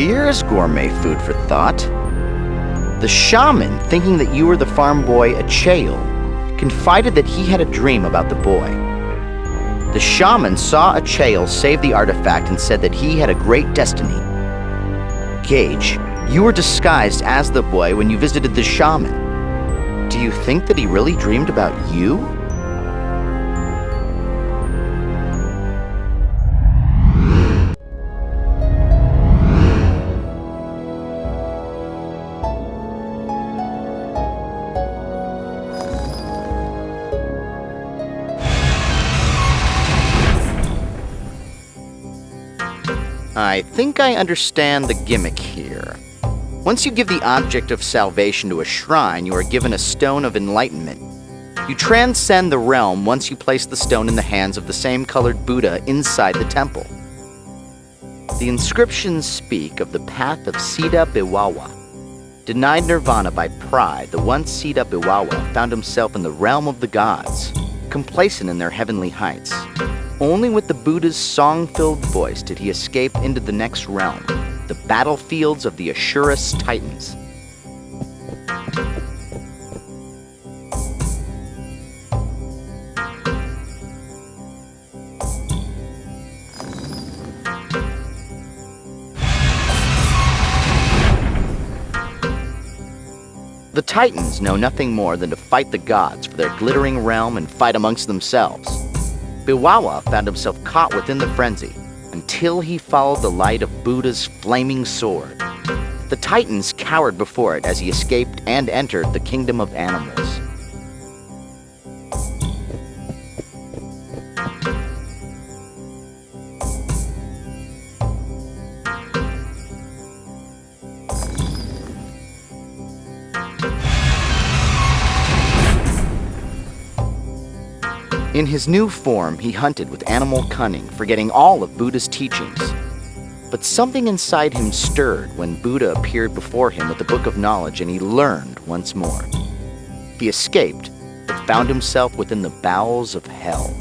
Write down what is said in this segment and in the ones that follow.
Here's gourmet food for thought. The shaman, thinking that you were the farm boy Achael, confided that he had a dream about the boy. The shaman saw Achael save the artifact and said that he had a great destiny. Gage, you were disguised as the boy when you visited the shaman. Do you think that he really dreamed about you? I think I understand the gimmick here. Once you give the object of salvation to a shrine, you are given a stone of enlightenment. You transcend the realm once you place the stone in the hands of the same colored Buddha inside the temple. The inscriptions speak of the path of Siddha Biwawa. Denied nirvana by pride, the one Siddha Biwawa found himself in the realm of the gods, complacent in their heavenly heights. Only with the Buddha's song-filled voice did he escape into the next realm, the battlefields of the Ashurus Titans. The Titans know nothing more than to fight the gods for their glittering realm and fight amongst themselves. Biwawa found himself caught within the frenzy until he followed the light of Buddha's flaming sword. The Titans cowered before it as he escaped and entered the kingdom of animals. In his new form, he hunted with animal cunning, forgetting all of Buddha's teachings. But something inside him stirred when Buddha appeared before him with the Book of Knowledge, and he learned once more. He escaped, but found himself within the bowels of hell.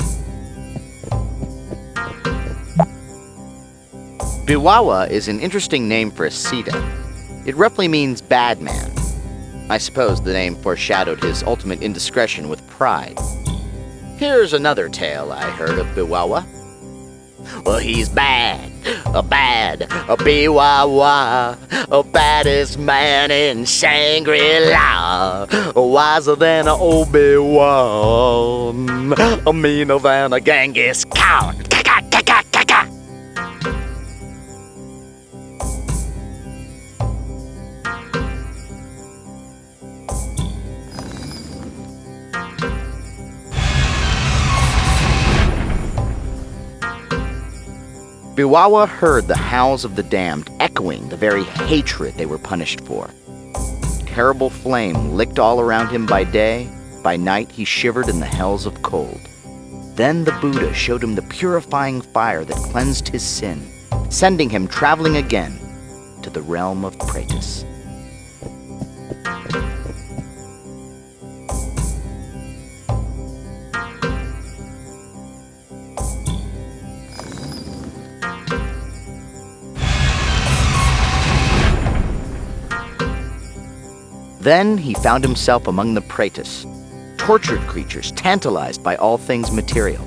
Biwawa is an interesting name for a Siddha. It roughly means bad man. I suppose the name foreshadowed his ultimate indiscretion with pride. Here's another tale I heard of Biwawa. Well, he's bad, a Biwawa, a baddest man in Shangri-La, wiser than an Obi-Wan, a meaner than a Genghis Khan. Biwawa heard the howls of the damned echoing the very hatred they were punished for. Terrible flame licked all around him by day. By night he shivered in the hells of cold. Then the Buddha showed him the purifying fire that cleansed his sin, sending him traveling again to the realm of Praetus. Then he found himself among the Praetus, tortured creatures tantalized by all things material.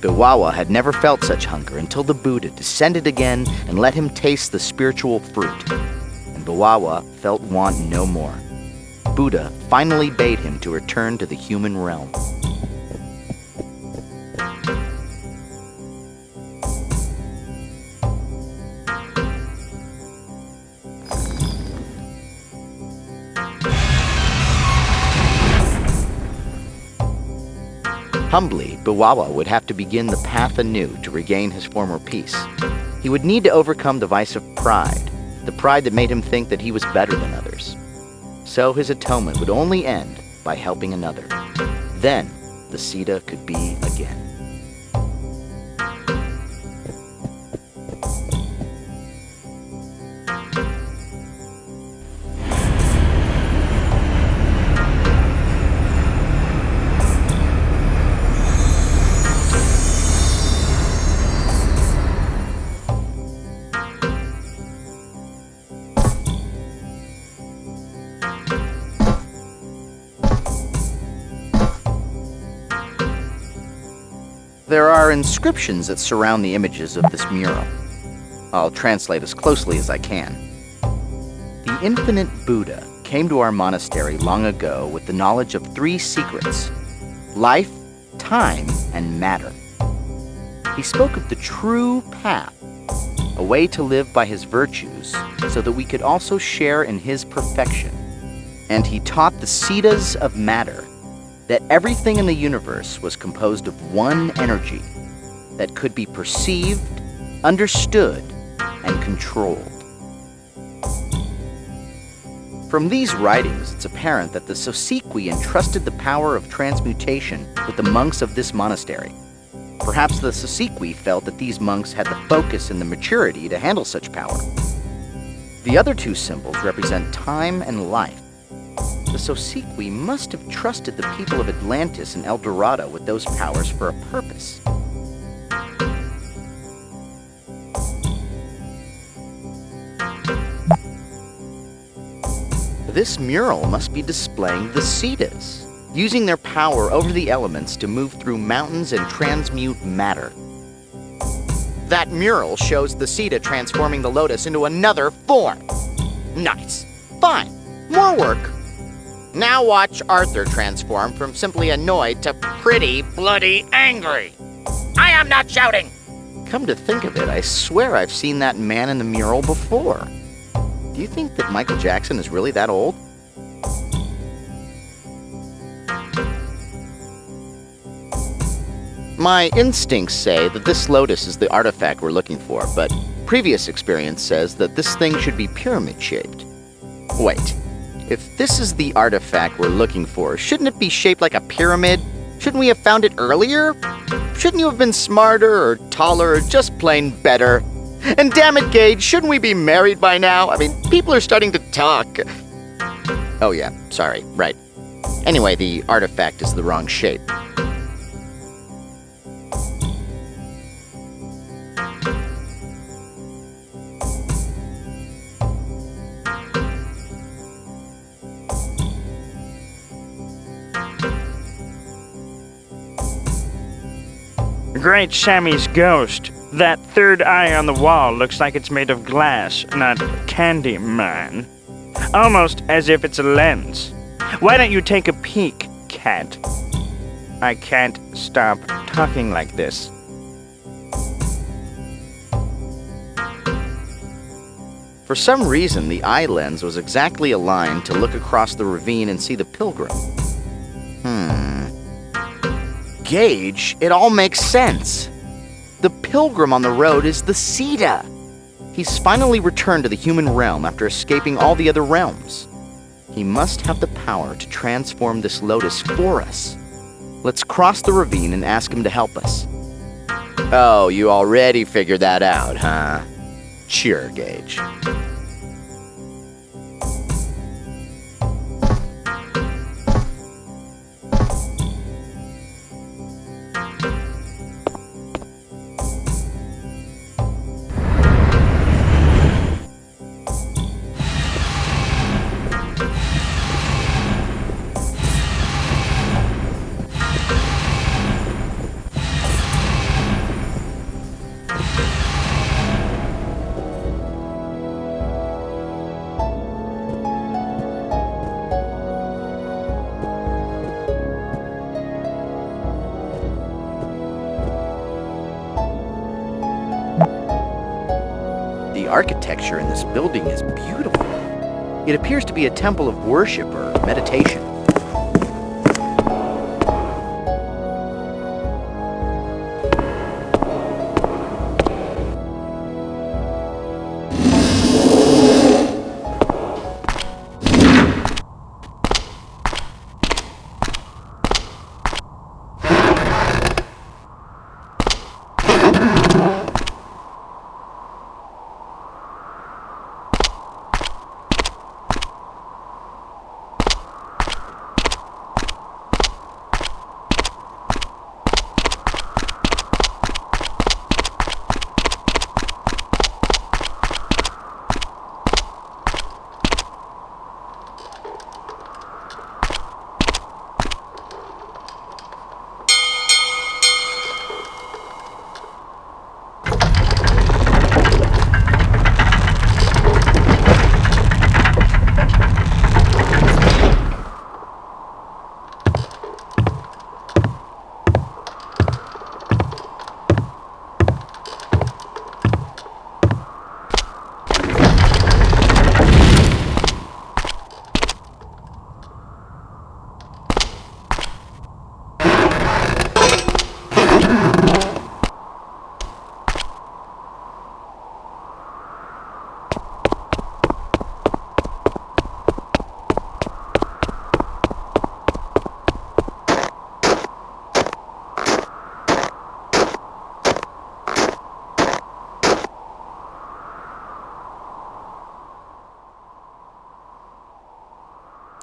Biwawa had never felt such hunger until the Buddha descended again and let him taste the spiritual fruit. And Biwawa felt want no more. Buddha finally bade him to return to the human realm. Humbly, Biwawa would have to begin the path anew to regain his former peace. He would need to overcome the vice of pride, the pride that made him think that he was better than others. So his atonement would only end by helping another. Then the Siddha could be again. There are inscriptions that surround the images of this mural. I'll translate as closely as I can. The infinite Buddha came to our monastery long ago with the knowledge of 3 secrets: life, time, and matter. He spoke of the true path, a way to live by his virtues so that we could also share in his perfection. And he taught the siddhas of matter, that everything in the universe was composed of one energy that could be perceived, understood, and controlled. From these writings, it's apparent that the Sosikwi entrusted the power of transmutation with the monks of this monastery. Perhaps the Sosikwi felt that these monks had the focus and the maturity to handle such power. The other 2 symbols represent time and life. The Sosikwi must have trusted the people of Atlantis and El Dorado with those powers for a purpose. This mural must be displaying the siddhas, using their power over the elements to move through mountains and transmute matter. That mural shows the siddha transforming the lotus into another form. Nice. Fine. More work. Now watch Arthur transform from simply annoyed to pretty bloody angry. I am not shouting! Come to think of it, I swear I've seen that man in the mural before. Do you think that Michael Jackson is really that old? My instincts say that this lotus is the artifact we're looking for, but previous experience says that this thing should be pyramid-shaped. Wait, if this is the artifact we're looking for, shouldn't it be shaped like a pyramid? Shouldn't we have found it earlier? Shouldn't you have been smarter or taller or just plain better? And damn it, Gage, shouldn't we be married by now? I mean, people are starting to talk. Oh yeah, sorry, right. Anyway, the artifact is the wrong shape. Great Sammy's ghost. That third eye on the wall looks like it's made of glass, not candy, man. Almost as if it's a lens. Why don't you take a peek, cat? I can't stop talking like this. For some reason, the eye lens was exactly aligned to look across the ravine and see the pilgrim. Gage, it all makes sense. The pilgrim on the road is the siddha. He's finally returned to the human realm after escaping all the other realms. He must have the power to transform this lotus for us. Let's cross the ravine and ask him to help us. Oh, you already figured that out, huh? Sure, Gage. The architecture in this building is beautiful. It appears to be a temple of worship or meditation.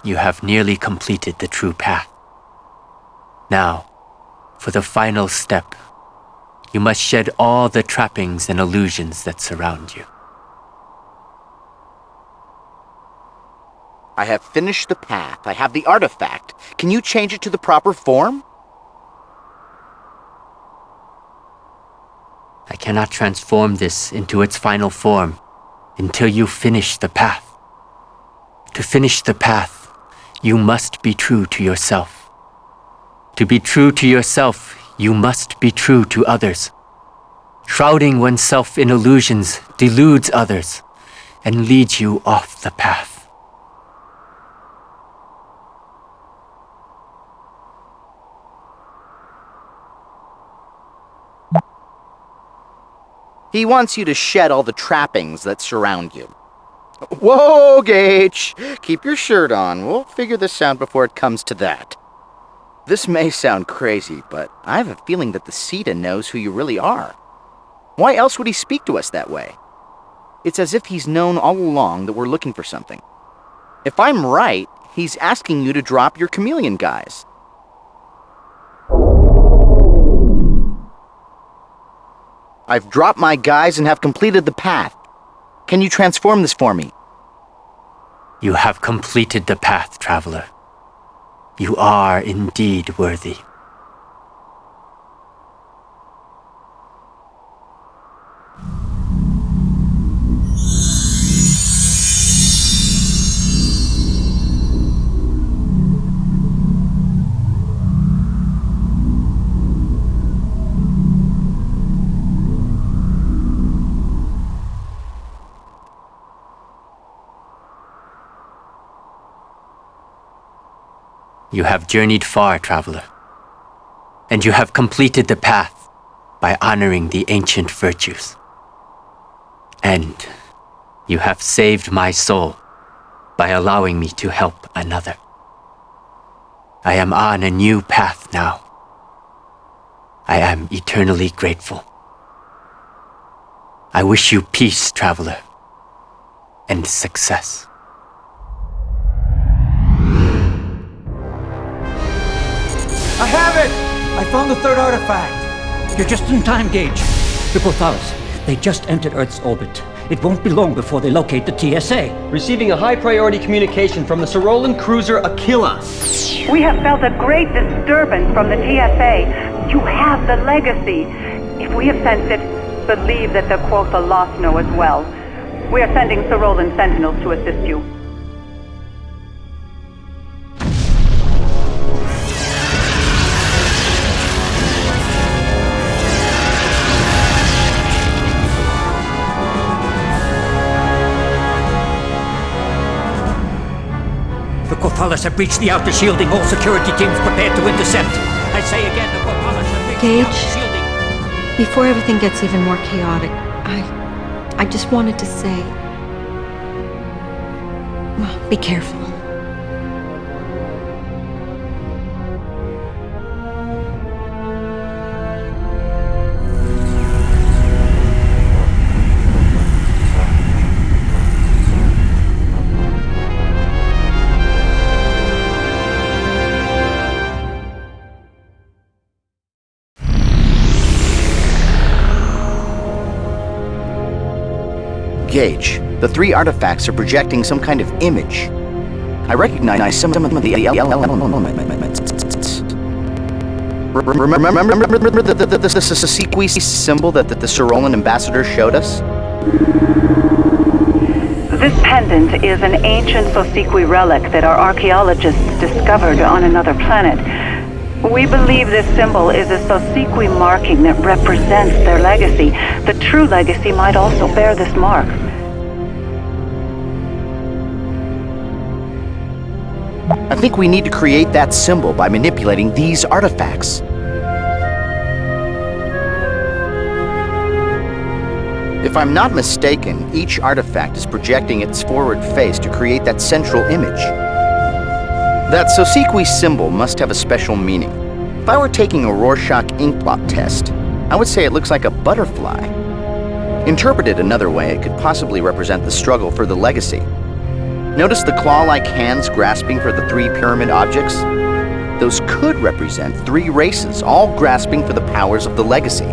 You have nearly completed the true path. Now, for the final step, you must shed all the trappings and illusions that surround you. I have finished the path. I have the artifact. Can you change it to the proper form? I cannot transform this into its final form until you finish the path. To finish the path, you must be true to yourself. To be true to yourself, you must be true to others. Shrouding oneself in illusions deludes others and leads you off the path. He wants you to shed all the trappings that surround you. Whoa, Gage! Keep your shirt on. We'll figure this out before it comes to that. This may sound crazy, but I have a feeling that the Sita knows who you really are. Why else would he speak to us that way? It's as if he's known all along that we're looking for something. If I'm right, he's asking you to drop your chameleon guise. I've dropped my guise and have completed the path. Can you transform this for me? You have completed the path, traveler. You are indeed worthy. You have journeyed far, traveler, and you have completed the path by honoring the ancient virtues. And you have saved my soul by allowing me to help another. I am on a new path now. I am eternally grateful. I wish you peace, traveler, and success. I have it! I found the third artifact. You're just in time, Gage. The Gothalas, they just entered Earth's orbit. It won't be long before they locate the TSA. Receiving a high-priority communication from the Cyrolan cruiser Aquila. We have felt a great disturbance from the TSA. You have the legacy. If we have sensed it, believe that the Quotha Lost know as well. We are sending Cyrolan sentinels to assist you. The Gothalas have breached the outer shielding. All security teams prepared to intercept. I say again, the Gothalas have breached the outer Gage? shielding. Before everything gets even more chaotic, I just wanted to say, well, be careful. Gage, the three artifacts are projecting some kind of image. I recognize some of the elements. Remember the Sequoia symbol that the Cyrolan ambassador showed us? This pendant is an ancient Sequoia relic that our archaeologists discovered on another planet. We believe this symbol is a Sequoia marking that represents their legacy. The true legacy might also bear this mark. I think we need to create that symbol by manipulating these artifacts. If I'm not mistaken, each artifact is projecting its forward face to create that central image. That Sequoia symbol must have a special meaning. If I were taking a Rorschach inkblot test, I would say it looks like a butterfly. Interpreted another way, it could possibly represent the struggle for the legacy. Notice the claw-like hands grasping for the 3 pyramid objects? Those could represent 3 races, all grasping for the powers of the legacy.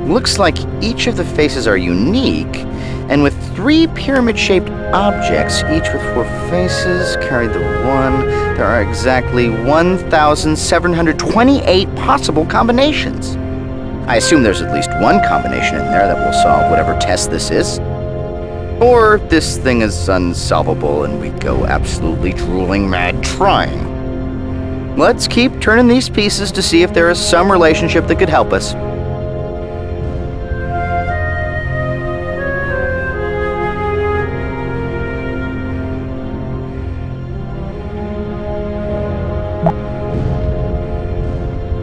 Looks like each of the faces are unique, and with 3 pyramid-shaped objects, each with 4 faces, carry the 1, there are exactly 1,728 possible combinations. I assume there's at least one combination in there that will solve whatever test this is. Or this thing is unsolvable and we go absolutely drooling mad trying. Let's keep turning these pieces to see if there is some relationship that could help us.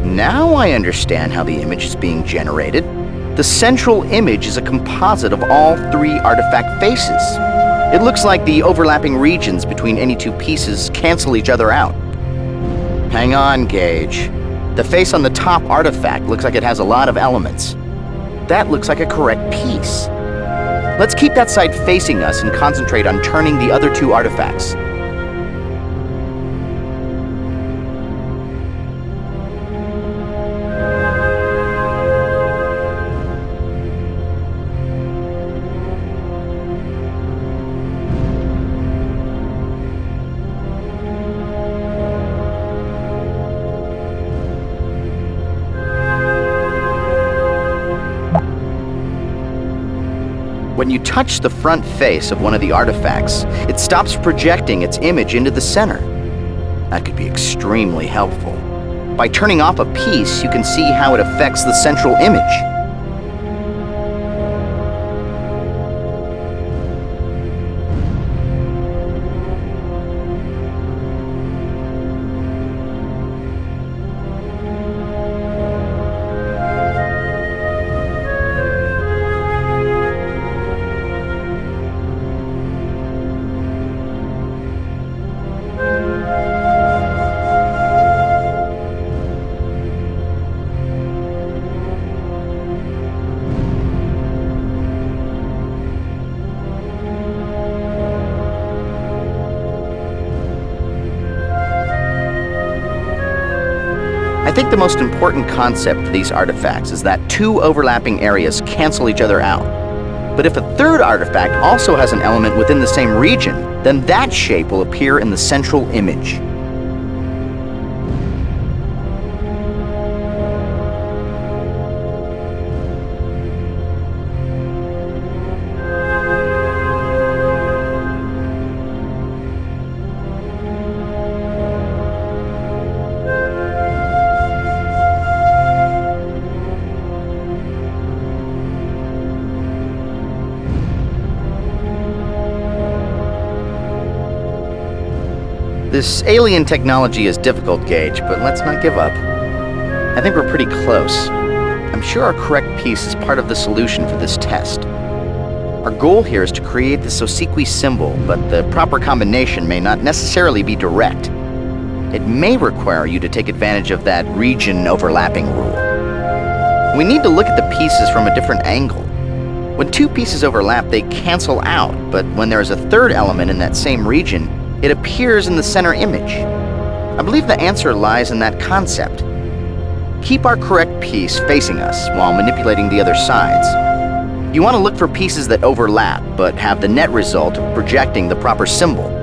Now I understand how the image is being generated. The central image is a composite of all 3 artifact faces. It looks like the overlapping regions between any 2 pieces cancel each other out. Hang on, Gage. The face on the top artifact looks like it has a lot of elements. That looks like a correct piece. Let's keep that side facing us and concentrate on turning the other 2 artifacts. When you touch the front face of one of the artifacts, it stops projecting its image into the center. That could be extremely helpful. By turning off a piece, you can see how it affects the central image. I think the most important concept of these artifacts is that 2 overlapping areas cancel each other out. But if a 3rd artifact also has an element within the same region, then that shape will appear in the central image. This alien technology is difficult, Gage, but let's not give up. I think we're pretty close. I'm sure our correct piece is part of the solution for this test. Our goal here is to create the Sosequi symbol, but the proper combination may not necessarily be direct. It may require you to take advantage of that region overlapping rule. We need to look at the pieces from a different angle. When 2 pieces overlap, they cancel out, but when there is a 3rd element in that same region, it appears in the center image. I believe the answer lies in that concept. Keep our correct piece facing us while manipulating the other sides. You want to look for pieces that overlap, but have the net result of projecting the proper symbol.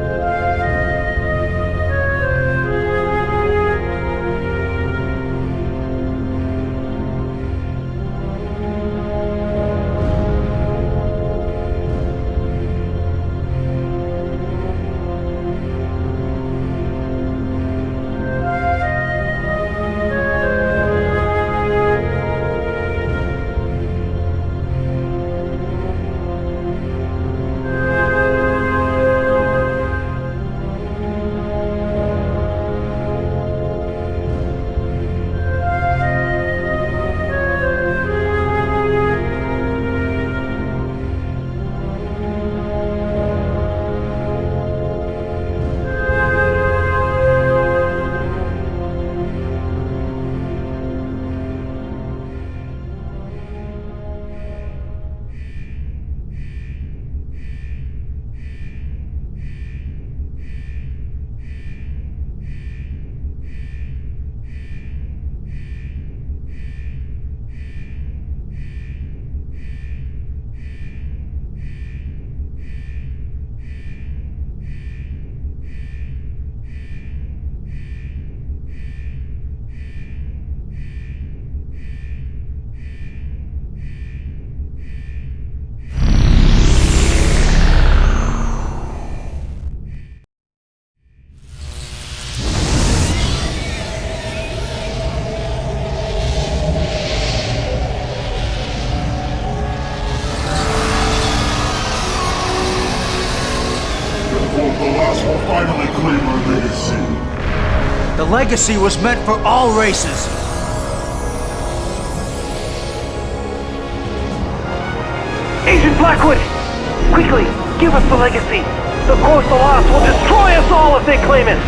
legacy was meant for all races. Agent Blackwood! Quickly, give us the legacy! The Corsolas will destroy us all if they claim it!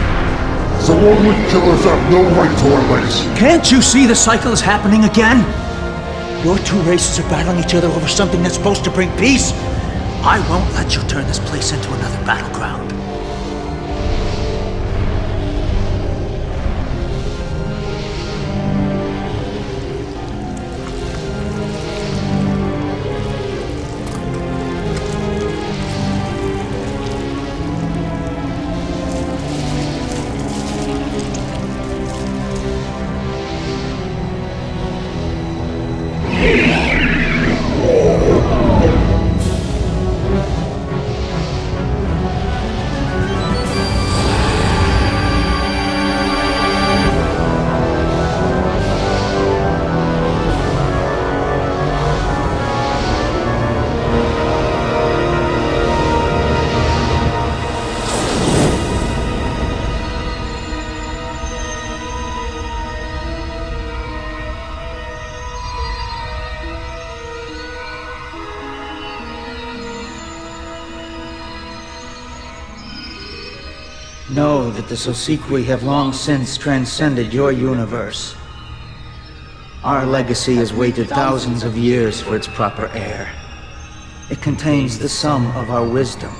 The Roman killers have no right to our legacy. Can't you see the cycle is happening again? Your two races are battling each other over something that's supposed to bring peace. I won't let you turn this place into another battleground. Know that the Sosequi have long since transcended your universe. Our legacy has waited thousands of years for its proper heir. It contains the sum of our wisdom.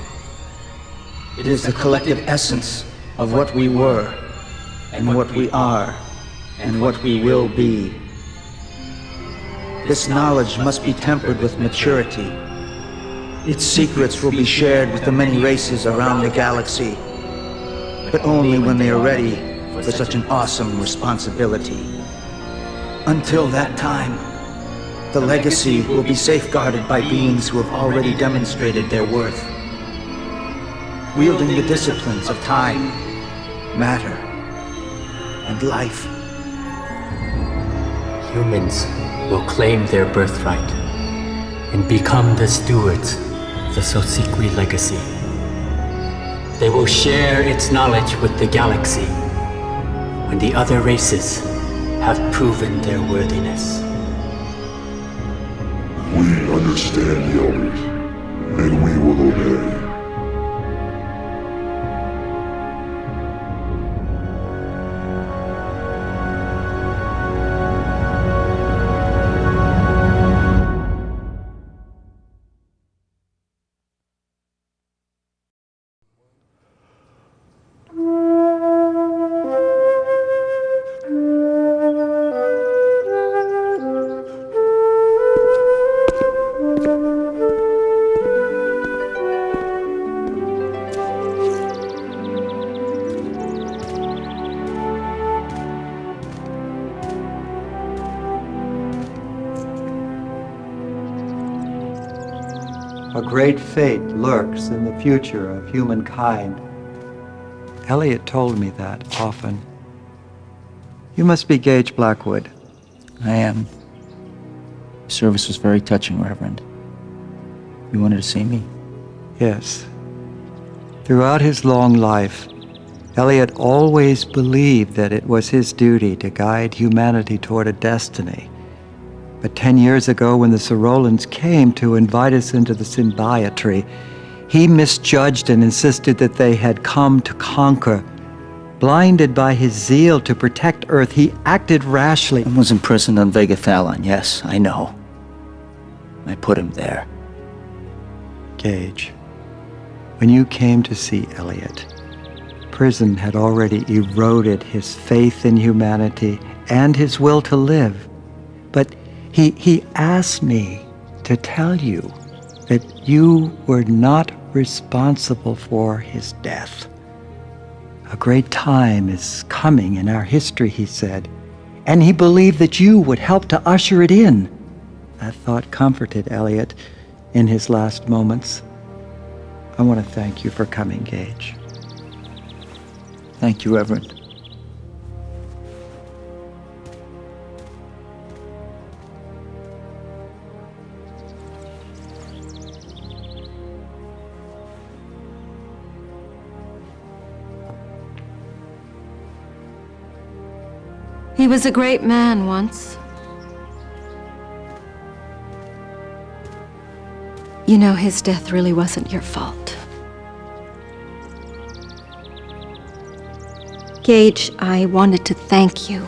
It is the collective essence of what we were, and what we are, and what we will be. This knowledge must be tempered with maturity. Its secrets will be shared with the many races around the galaxy, but only when they are ready for such an awesome responsibility. Until that time, the legacy will be safeguarded by beings who have already demonstrated their worth, wielding the disciplines of time, matter, and life. Humans will claim their birthright and become the stewards of the Sosequi legacy. They will share its knowledge with the galaxy when the other races have proven their worthiness. We understand the elders, and we will obey. A great fate lurks in the future of humankind. Elliot told me that often. You must be Gage Blackwood. I am. The service was very touching, Reverend. You wanted to see me? Yes. Throughout his long life, Elliot always believed that it was his duty to guide humanity toward a destiny. But 10 years ago, when the Sorolans came to invite us into the symbiotry, he misjudged and insisted that they had come to conquer. Blinded by his zeal to protect Earth, he acted rashly. I was imprisoned on Vega Thalon, yes, I know. I put him there. Gage, when you came to see Elliot, prison had already eroded his faith in humanity and his will to live. But he asked me to tell you that you were not responsible for his death. A great time is coming in our history, he said, and he believed that you would help to usher it in. That thought comforted Elliot in his last moments. I want to thank you for coming, Gage. Thank you, Reverend. He was a great man once. You know, his death really wasn't your fault. Gage, I wanted to thank you.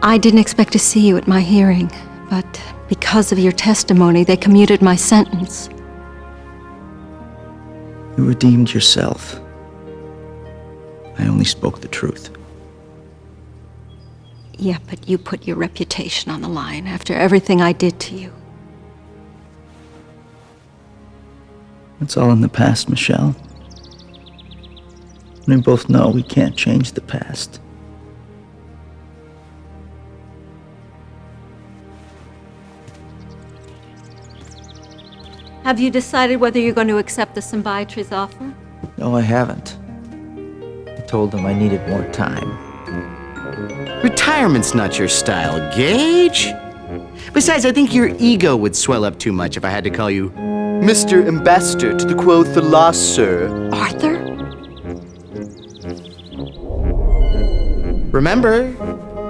I didn't expect to see you at my hearing, but because of your testimony, they commuted my sentence. You redeemed yourself. I only spoke the truth. Yeah, but you put your reputation on the line after everything I did to you. It's all in the past, Michelle. We both know we can't change the past. Have you decided whether you're going to accept the Symbiotry's offer? No, I haven't. I told them I needed more time. Retirement's not your style, Gage. Besides, I think your ego would swell up too much if I had to call you Mr. Ambassador to the Quoth the Lost, sir. Arthur? Remember,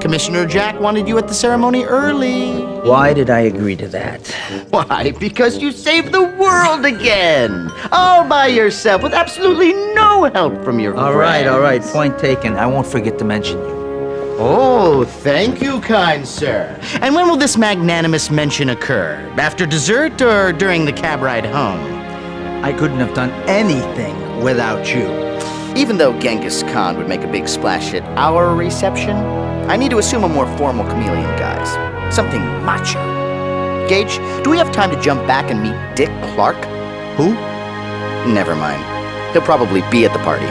Commissioner Jack wanted you at the ceremony early. Why did I agree to that? Why? Because you saved the world again! All by yourself, with absolutely no help from your friends. All right, point taken. I won't forget to mention you. Oh, thank you, kind sir. And when will this magnanimous mention occur? After dessert or during the cab ride home? I couldn't have done anything without you. Even though Genghis Khan would make a big splash at our reception, I need to assume a more formal chameleon guise. Something macho. Gage, do we have time to jump back and meet Dick Clark? Who? Never mind. He'll probably be at the party.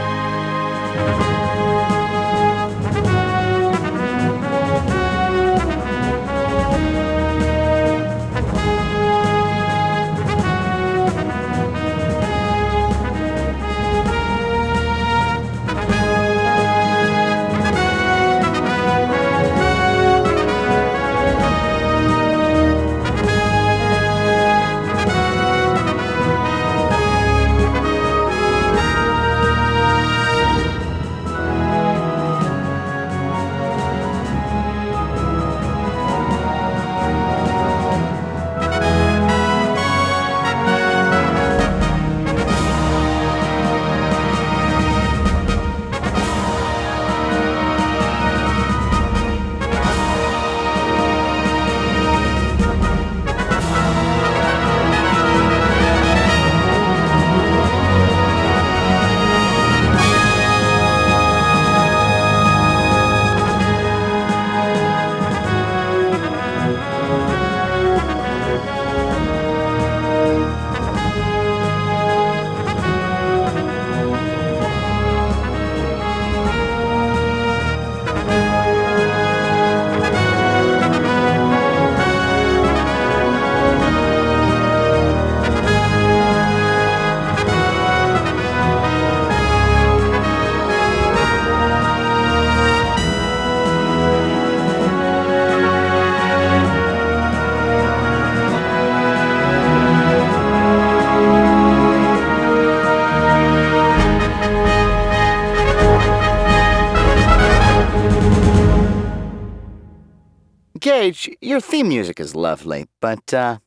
Gage, your theme music is lovely, but I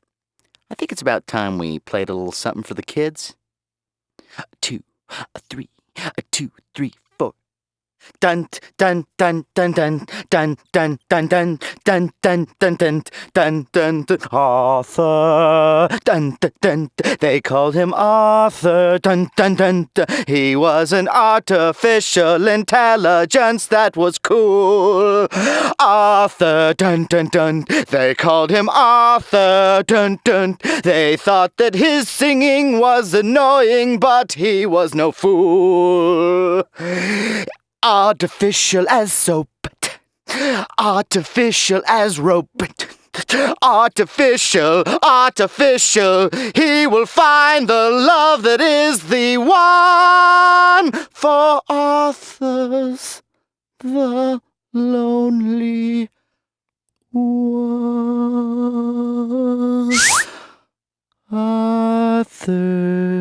think it's about time we played a little something for the kids. 2, 3, 2, 3, 4. Dun dun dun dun dun dun dun dun dun dun dun dun dun dun dun dun. Arthur, dun dun dun. They called him Arthur, dun dun dun dun. He was an artificial intelligence that was cool. Arthur, dun dun dun. They called him Arthur, dun dun. They thought that his singing was annoying, but he was no fool. Artificial as soap, artificial as rope, artificial, artificial. He will find the love that is the one for Arthur's the lonely one. Arthur.